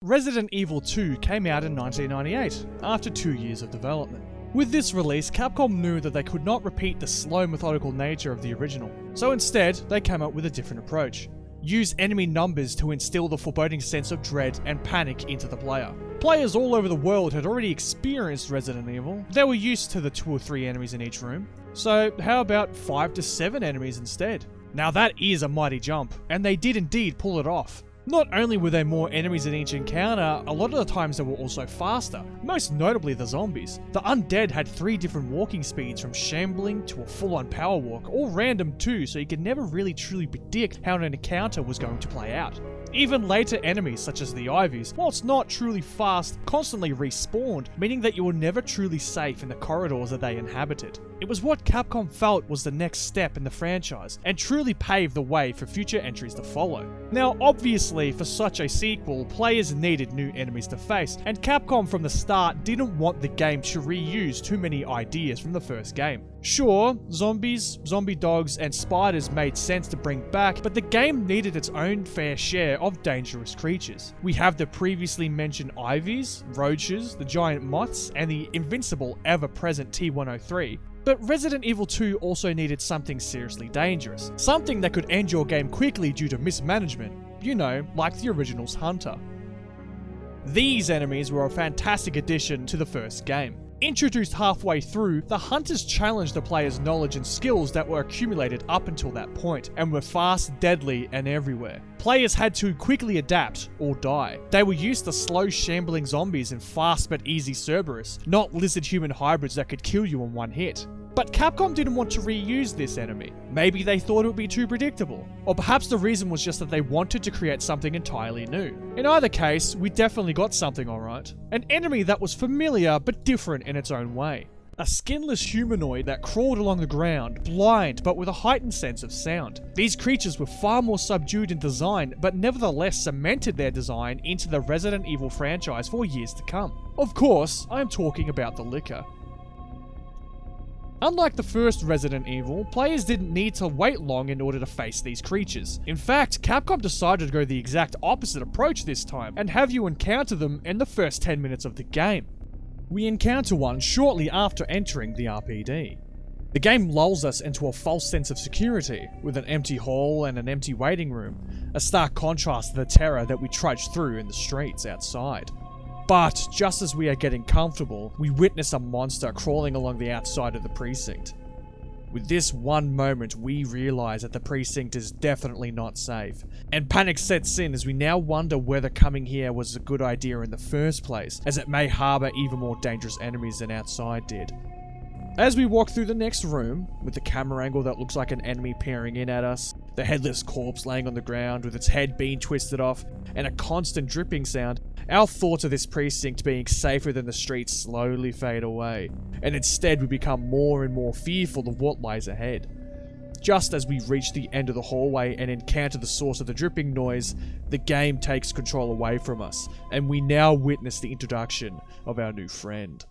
Resident Evil 2 came out in 1998, after 2 years of development. With this release, Capcom knew that they could not repeat the slow, methodical nature of the original, so instead, they came up with a different approach. Use enemy numbers to instill the foreboding sense of dread and panic into the player. Players all over the world had already experienced Resident Evil. They were used to the 2 or 3 enemies in each room, so how about 5 to 7 enemies instead? Now that is a mighty jump, and they did indeed pull it off. Not only were there more enemies in each encounter, a lot of the times they were also faster, most notably the zombies. The undead had 3 different walking speeds, from shambling to a full-on power walk, all random too, so you could never really truly predict how an encounter was going to play out. Even later enemies, such as the Ivies, whilst not truly fast, constantly respawned, meaning that you were never truly safe in the corridors that they inhabited. It was what Capcom felt was the next step in the franchise, and truly paved the way for future entries to follow. Now, obviously, for such a sequel, players needed new enemies to face, and Capcom from the start didn't want the game to reuse too many ideas from the first game. Sure, zombies, zombie dogs, and spiders made sense to bring back, but the game needed its own fair share of dangerous creatures. We have the previously mentioned Ivies, roaches, the giant moths, and the invincible, ever-present T-103. But Resident Evil 2 also needed something seriously dangerous. Something that could end your game quickly due to mismanagement. You know, like the original's Hunter. These enemies were a fantastic addition to the first game. Introduced halfway through, the Hunters challenged the player's knowledge and skills that were accumulated up until that point, and were fast, deadly, and everywhere. Players had to quickly adapt or die. They were used to slow, shambling zombies and fast but easy Cerberus, not lizard-human hybrids that could kill you in one hit. But Capcom didn't want to reuse this enemy. Maybe they thought it would be too predictable. Or perhaps the reason was just that they wanted to create something entirely new. In either case, we definitely got something alright. An enemy that was familiar but different in its own way. A skinless humanoid that crawled along the ground, blind but with a heightened sense of sound. These creatures were far more subdued in design, but nevertheless cemented their design into the Resident Evil franchise for years to come. Of course, I am talking about the Licker. Unlike the first Resident Evil, players didn't need to wait long in order to face these creatures. In fact, Capcom decided to go the exact opposite approach this time, and have you encounter them in the first 10 minutes of the game. We encounter one shortly after entering the RPD. The game lulls us into a false sense of security, with an empty hall and an empty waiting room, a stark contrast to the terror that we trudge through in the streets outside. But just as we are getting comfortable, we witness a monster crawling along the outside of the precinct. With this one moment, we realize that the precinct is definitely not safe, and panic sets in as we now wonder whether coming here was a good idea in the first place, as it may harbor even more dangerous enemies than outside did. As we walk through the next room, with the camera angle that looks like an enemy peering in at us, the headless corpse laying on the ground with its head being twisted off, and a constant dripping sound, our thoughts of this precinct being safer than the streets slowly fade away, and instead we become more and more fearful of what lies ahead. Just as we reach the end of the hallway and encounter the source of the dripping noise, the game takes control away from us, and we now witness the introduction of our new friend.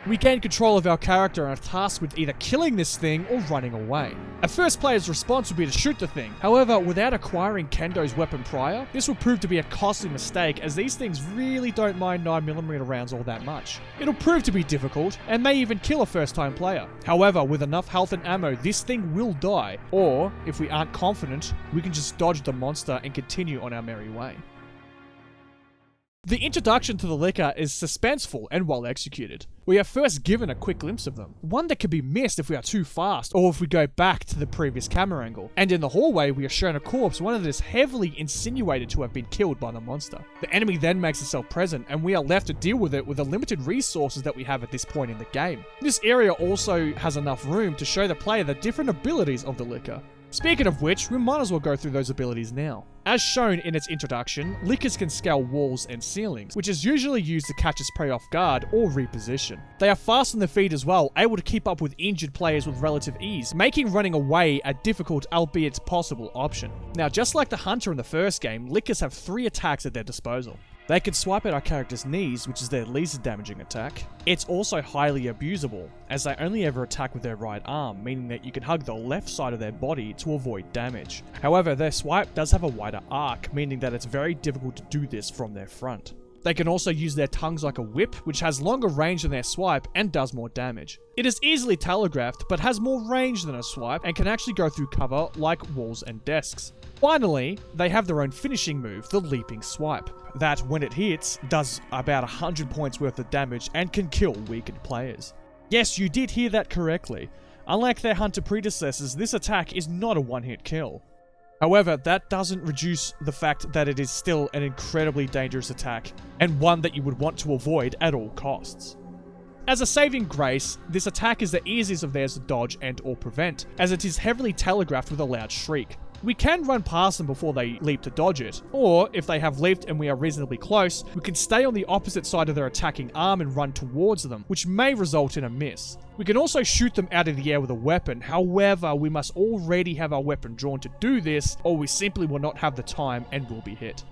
We gain control of our character and are tasked with either killing this thing or running away. At first, player's response would be to shoot the thing. However, without acquiring Kendo's weapon prior, this will prove to be a costly mistake, as these things really don't mind 9mm rounds all that much. It'll prove to be difficult, and may even kill a first-time player. However, with enough health and ammo, this thing will die, or, if we aren't confident, we can just dodge the monster and continue on our merry way. The introduction to the Licker is suspenseful and well executed. We are first given a quick glimpse of them, one that can be missed if we are too fast or if we go back to the previous camera angle. And in the hallway we are shown a corpse, one that is heavily insinuated to have been killed by the monster. The enemy then makes itself present and we are left to deal with it with the limited resources that we have at this point in the game. This area also has enough room to show the player the different abilities of the Licker. Speaking of which, we might as well go through those abilities now. As shown in its introduction, Lickers can scale walls and ceilings, which is usually used to catch its prey off guard or reposition. They are fast on their feet as well, able to keep up with injured players with relative ease, making running away a difficult, albeit possible, option. Now, just like the Hunter in the first game, Lickers have 3 attacks at their disposal. They can swipe at our character's knees, which is their least damaging attack. It's also highly abusable, as they only ever attack with their right arm, meaning that you can hug the left side of their body to avoid damage. However, their swipe does have a wider arc, meaning that it's very difficult to do this from their front. They can also use their tongues like a whip, which has longer range than their swipe and does more damage. It is easily telegraphed, but has more range than a swipe and can actually go through cover like walls and desks. Finally, they have their own finishing move, the leaping swipe, that when it hits, does about 100 points worth of damage and can kill weakened players. Yes, you did hear that correctly. Unlike their Hunter predecessors, this attack is not a one-hit kill. However, that doesn't reduce the fact that it is still an incredibly dangerous attack, and one that you would want to avoid at all costs. As a saving grace, this attack is the easiest of theirs to dodge and or prevent, as it is heavily telegraphed with a loud shriek. We can run past them before they leap to dodge it, or if they have leaped and we are reasonably close, we can stay on the opposite side of their attacking arm and run towards them, which may result in a miss. We can also shoot them out of the air with a weapon, however, we must already have our weapon drawn to do this, or we simply will not have the time and will be hit.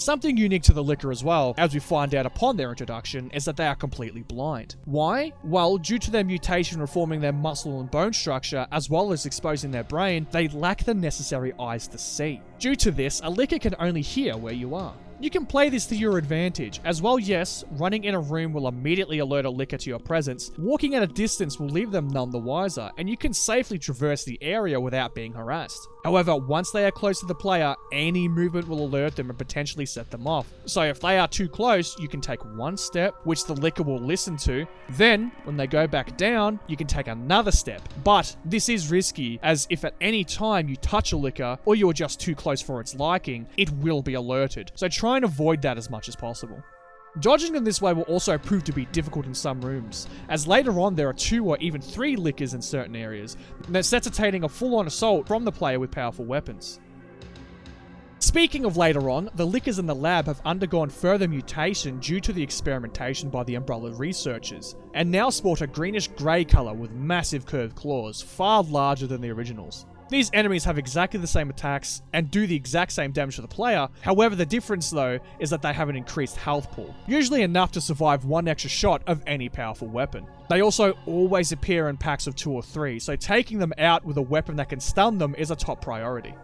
Something unique to the Licker as well, as we find out upon their introduction, is that they are completely blind. Why? Well, due to their mutation reforming their muscle and bone structure, as well as exposing their brain, they lack the necessary eyes to see. Due to this, a Licker can only hear where you are. You can play this to your advantage. As well, yes, running in a room will immediately alert a Licker to your presence. Walking at a distance will leave them none the wiser, and you can safely traverse the area without being harassed. However, once they are close to the player, any movement will alert them and potentially set them off. So if they are too close, you can take one step, which the Licker will listen to. Then, when they go back down, you can take another step. But this is risky, as if at any time you touch a Licker, or you're just too close for its liking, it will be alerted. So try and avoid that as much as possible. Dodging them this way will also prove to be difficult in some rooms, as later on there are 2 or even 3 Lickers in certain areas, necessitating a full-on assault from the player with powerful weapons. Speaking of later on, the Lickers in the lab have undergone further mutation due to the experimentation by the Umbrella researchers, and now sport a greenish-grey colour with massive curved claws, far larger than the originals. These enemies have exactly the same attacks and do the exact same damage to the player, however the difference though is that they have an increased health pool, usually enough to survive 1 extra shot of any powerful weapon. They also always appear in packs of 2 or 3, so taking them out with a weapon that can stun them is a top priority.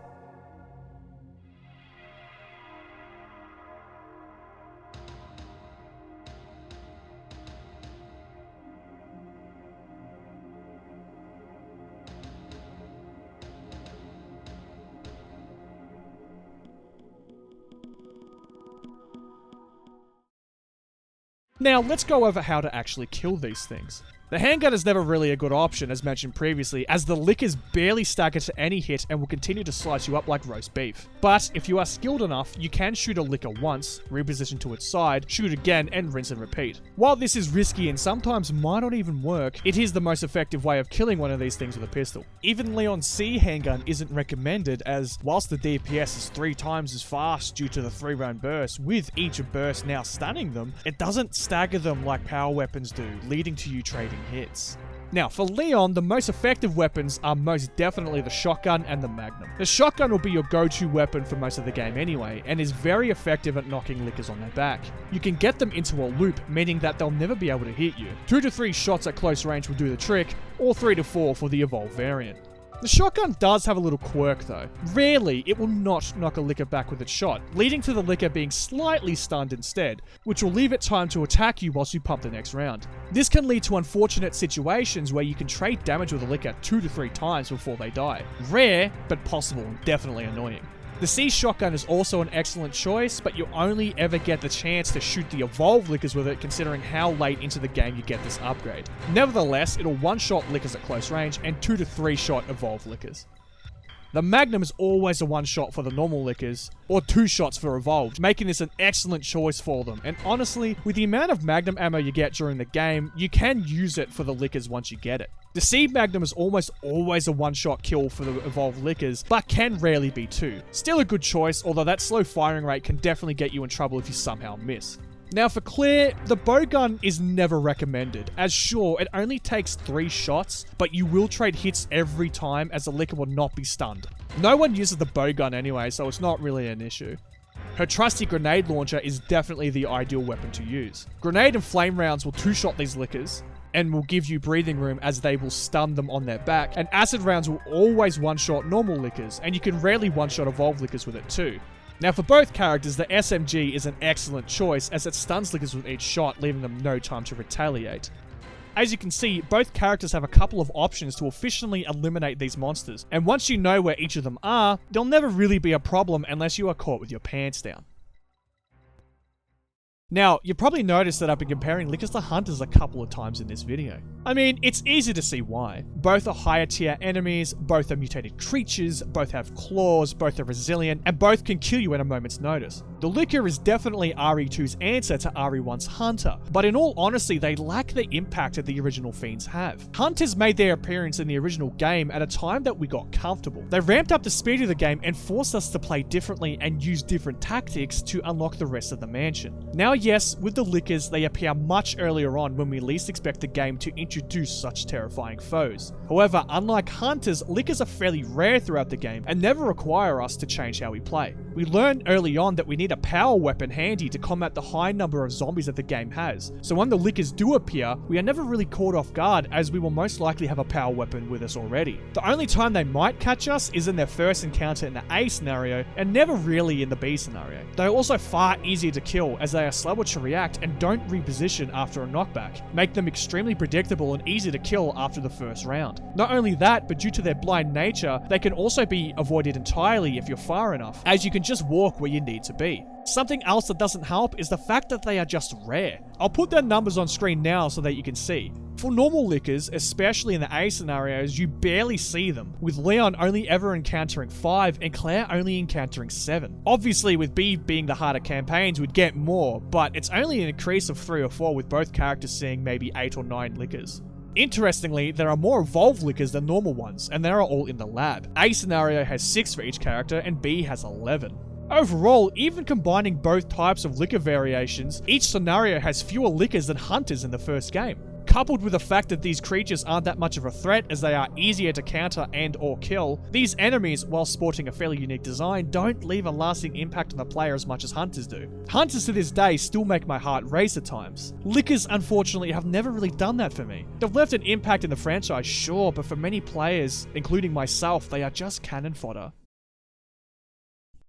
Now, let's go over how to actually kill these things. The handgun is never really a good option, as mentioned previously, as the Lickers barely stagger to any hit and will continue to slice you up like roast beef. But if you are skilled enough, you can shoot a Licker once, reposition to its side, shoot again, and rinse and repeat. While this is risky and sometimes might not even work, it is the most effective way of killing one of these things with a pistol. Even Leon's C handgun isn't recommended, as whilst the DPS is 3 times as fast due to the 3-round burst, with each burst now stunning them, it doesn't stagger them like power weapons do, leading to you trading hits. Now, for Leon, the most effective weapons are most definitely the shotgun and the magnum. The shotgun will be your go-to weapon for most of the game anyway, and is very effective at knocking Lickers on their back. You can get them into a loop, meaning that they'll never be able to hit you. 2 to 3 shots at close range will do the trick, or 3 to 4 for the evolved variant. The shotgun does have a little quirk though. Rarely, it will not knock a Licker back with its shot, leading to the Licker being slightly stunned instead, which will leave it time to attack you whilst you pump the next round. This can lead to unfortunate situations where you can trade damage with a Licker 2 to 3 times before they die. Rare, but possible and definitely annoying. The C shotgun is also an excellent choice, but you only ever get the chance to shoot the evolved Lickers with it considering how late into the game you get this upgrade. Nevertheless, it'll one-shot Lickers at close range and 2 to 3 shot evolved Lickers. The Magnum is always a one-shot for the normal Lickers, or 2 shots for evolved, making this an excellent choice for them. And honestly, with the amount of Magnum ammo you get during the game, you can use it for the Lickers once you get it. The Seed Magnum is almost always a one-shot kill for the evolved Lickers, but can rarely be two. Still a good choice, although that slow firing rate can definitely get you in trouble if you somehow miss. Now for Claire, the bowgun is never recommended, as sure, it only takes 3 shots, but you will trade hits every time as the Licker will not be stunned. No one uses the bowgun anyway, so it's not really an issue. Her trusty grenade launcher is definitely the ideal weapon to use. Grenade and flame rounds will 2-shot these Lickers, and will give you breathing room as they will stun them on their back, and acid rounds will always one-shot normal Lickers, and you can rarely one-shot evolved Lickers with it too. Now for both characters, the SMG is an excellent choice as it stuns Lickers with each shot, leaving them no time to retaliate. As you can see, both characters have a couple of options to efficiently eliminate these monsters, and once you know where each of them are, they'll never really be a problem unless you are caught with your pants down. Now, you probably noticed that I've been comparing Lickers to Hunters a couple of times in this video. I mean, it's easy to see why. Both are higher tier enemies, both are mutated creatures, both have claws, both are resilient, and both can kill you at a moment's notice. The Licker is definitely RE2's answer to RE1's Hunter, but in all honesty, they lack the impact that the original Fiends have. Hunters made their appearance in the original game at a time that we got comfortable. They ramped up the speed of the game and forced us to play differently and use different tactics to unlock the rest of the mansion. Now, yes, with the Lickers, they appear much earlier on when we least expect the game to introduce such terrifying foes. However, unlike Hunters, Lickers are fairly rare throughout the game and never require us to change how we play. We learn early on that we need a power weapon handy to combat the high number of zombies that the game has, so when the Lickers do appear, we are never really caught off guard as we will most likely have a power weapon with us already. The only time they might catch us is in their first encounter in the A scenario and never really in the B scenario. They are also far easier to kill as they are slower to react and don't reposition after a knockback, make them extremely predictable and easy to kill after the first round. Not only that, but due to their blind nature, they can also be avoided entirely if you're far enough, as you can just walk where you need to be. Something else that doesn't help is the fact that they are just rare. I'll put their numbers on screen now so that you can see. For normal Lickers, especially in the A scenarios, you barely see them, with Leon only ever encountering 5 and Claire only encountering 7. Obviously, with B being the harder campaigns, we'd get more, but it's only an increase of 3 or 4 with both characters seeing maybe 8 or 9 Lickers. Interestingly, there are more evolved Lickers than normal ones, and they are all in the lab. A scenario has 6 for each character, and B has 11. Overall, even combining both types of Licker variations, each scenario has fewer Lickers than Hunters in the first game. Coupled with the fact that these creatures aren't that much of a threat as they are easier to counter and or kill, these enemies, while sporting a fairly unique design, don't leave a lasting impact on the player as much as Hunters do. Hunters to this day still make my heart race at times. Lickers, unfortunately, have never really done that for me. They've left an impact in the franchise, sure, but for many players, including myself, they are just cannon fodder.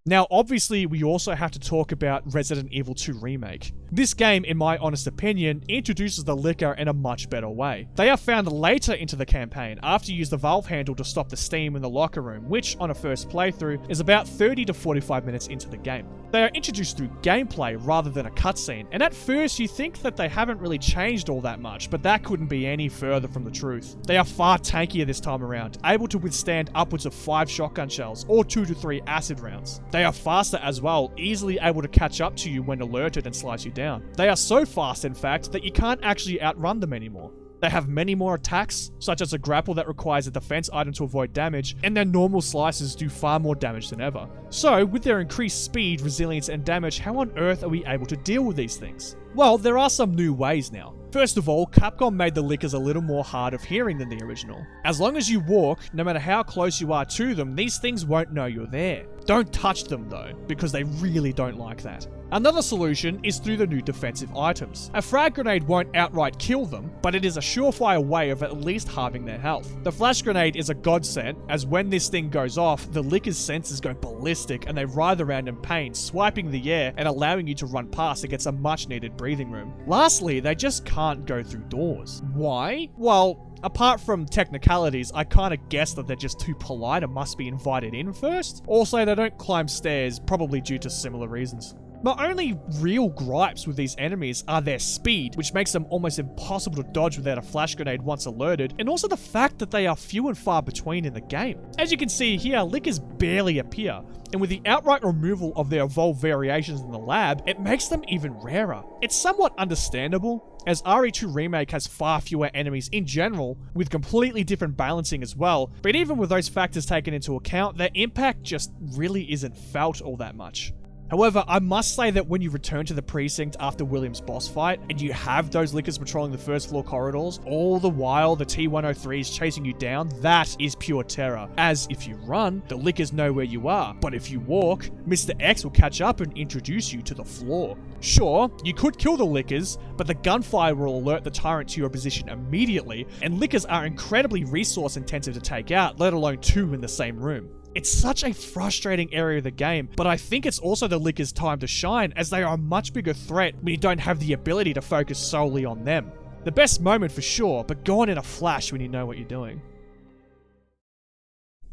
Now, obviously, we also have to talk about Resident Evil 2 Remake. This game, in my honest opinion, introduces the Licker in a much better way. They are found later into the campaign after you use the valve handle to stop the steam in the locker room, which, on a first playthrough, is about 30 to 45 minutes into the game. They are introduced through gameplay rather than a cutscene, and at first you think that they haven't really changed all that much, but that couldn't be any further from the truth. They are far tankier this time around, able to withstand upwards of 5 shotgun shells or 2 to 3 acid rounds. They are faster as well, easily able to catch up to you when alerted and slice you down. They are so fast, in fact, that you can't actually outrun them anymore. They have many more attacks, such as a grapple that requires a defense item to avoid damage, and their normal slices do far more damage than ever. So, with their increased speed, resilience, and damage, how on earth are we able to deal with these things? Well, there are some new ways now. First of all, Capcom made the Lickers a little more hard of hearing than the original. As long as you walk, no matter how close you are to them, these things won't know you're there. Don't touch them though, because they really don't like that. Another solution is through the new defensive items. A frag grenade won't outright kill them, but it is a surefire way of at least halving their health. The flash grenade is a godsend, as when this thing goes off, the Lickers' senses go ballistic and they writhe around in pain, swiping the air and allowing you to run past to get some much needed breathing room. Lastly, they just can't go through doors. Why? Well, apart from technicalities, I kinda guess that they're just too polite and must be invited in first. Also, they don't climb stairs, probably due to similar reasons. My only real gripes with these enemies are their speed, which makes them almost impossible to dodge without a flash grenade once alerted, and also the fact that they are few and far between in the game. As you can see here, Lickers barely appear, and with the outright removal of their evolved variations in the lab, it makes them even rarer. It's somewhat understandable, as RE2 Remake has far fewer enemies in general, with completely different balancing as well, but even with those factors taken into account, their impact just really isn't felt all that much. However, I must say that when you return to the precinct after William's boss fight, and you have those Lickers patrolling the first floor corridors, all the while the T-103 is chasing you down, that is pure terror. As if you run, the Lickers know where you are, but if you walk, Mr. X will catch up and introduce you to the floor. Sure, you could kill the Lickers, but the gunfire will alert the tyrant to your position immediately, and Lickers are incredibly resource intensive to take out, let alone two in the same room. It's such a frustrating area of the game, but I think it's also the Lickers' time to shine, as they are a much bigger threat when you don't have the ability to focus solely on them. The best moment for sure, but gone in a flash when you know what you're doing.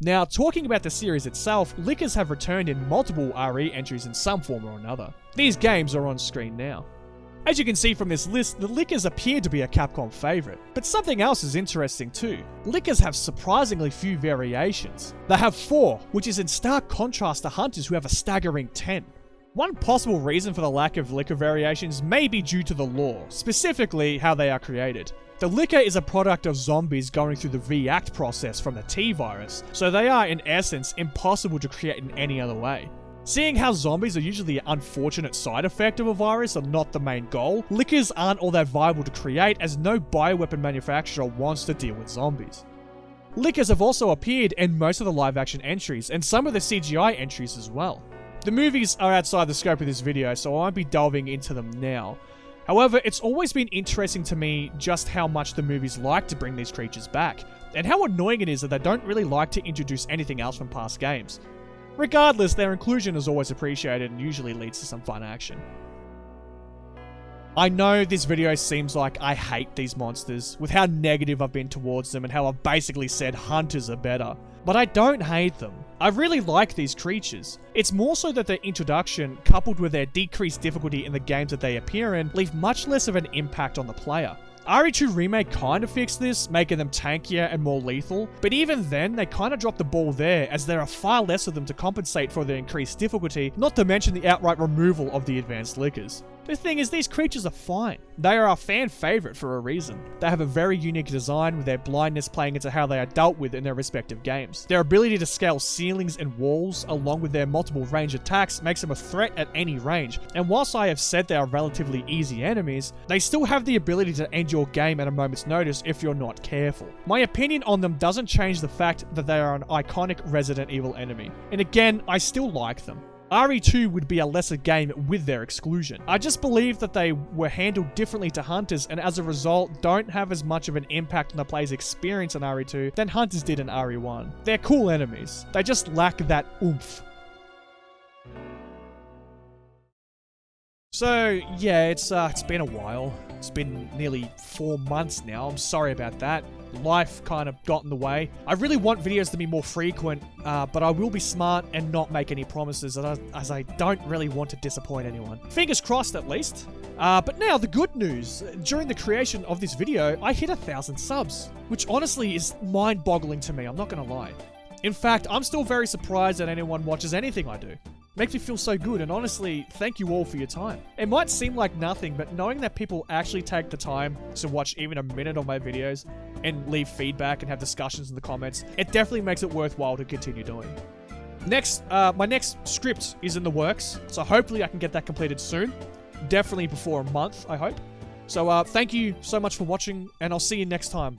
Now, talking about the series itself, Lickers have returned in multiple RE entries in some form or another. These games are on screen now. As you can see from this list, the Lickers appear to be a Capcom favourite, but something else is interesting too. Lickers have surprisingly few variations. They have 4, which is in stark contrast to Hunters who have a staggering 10. One possible reason for the lack of Licker variations may be due to the lore, specifically how they are created. The Licker is a product of zombies going through the V-Act process from the T-virus, so they are in essence impossible to create in any other way. Seeing how zombies are usually an unfortunate side effect of a virus and not the main goal, Lickers aren't all that viable to create, as no bioweapon manufacturer wants to deal with zombies. Lickers have also appeared in most of the live action entries and some of the CGI entries as well. The movies are outside the scope of this video, so I won't be delving into them now. However, it's always been interesting to me just how much the movies like to bring these creatures back, and how annoying it is that they don't really like to introduce anything else from past games. Regardless, their inclusion is always appreciated and usually leads to some fun action. I know this video seems like I hate these monsters, with how negative I've been towards them and how I've basically said Hunters are better. But I don't hate them. I really like these creatures. It's more so that their introduction, coupled with their decreased difficulty in the games that they appear in, leave much less of an impact on the player. RE2 Remake kind of fixed this, making them tankier and more lethal, but even then, they kind of dropped the ball there, as there are far less of them to compensate for the increased difficulty, not to mention the outright removal of the advanced Lickers. The thing is, these creatures are fine. They are a fan favourite for a reason. They have a very unique design, with their blindness playing into how they are dealt with in their respective games. Their ability to scale ceilings and walls, along with their multiple range attacks, makes them a threat at any range, and whilst I have said they are relatively easy enemies, they still have the ability to end your game at a moment's notice if you're not careful. My opinion on them doesn't change the fact that they are an iconic Resident Evil enemy, and again, I still like them. RE2 would be a lesser game with their exclusion. I just believe that they were handled differently to Hunters, and as a result, don't have as much of an impact on the player's experience in RE2 than Hunters did in RE1. They're cool enemies. They just lack that oomph. So, yeah, it's been a while. It's been nearly 4 months now. I'm sorry about that. Life kind of got in the way. I really want videos to be more frequent, but I will be smart and not make any promises, as I don't really want to disappoint anyone. Fingers crossed, at least. But now, the good news. During the creation of this video, I hit 1,000 subs, which honestly is mind-boggling to me, I'm not gonna lie. In fact, I'm still very surprised that anyone watches anything I do. Makes me feel so good, and honestly, thank you all for your time. It might seem like nothing, but knowing that people actually take the time to watch even a minute of my videos and leave feedback and have discussions in the comments, it definitely makes it worthwhile to continue doing. Next, my next script is in the works, so hopefully I can get that completed soon. Definitely before a month, I hope. So thank you so much for watching, and I'll see you next time.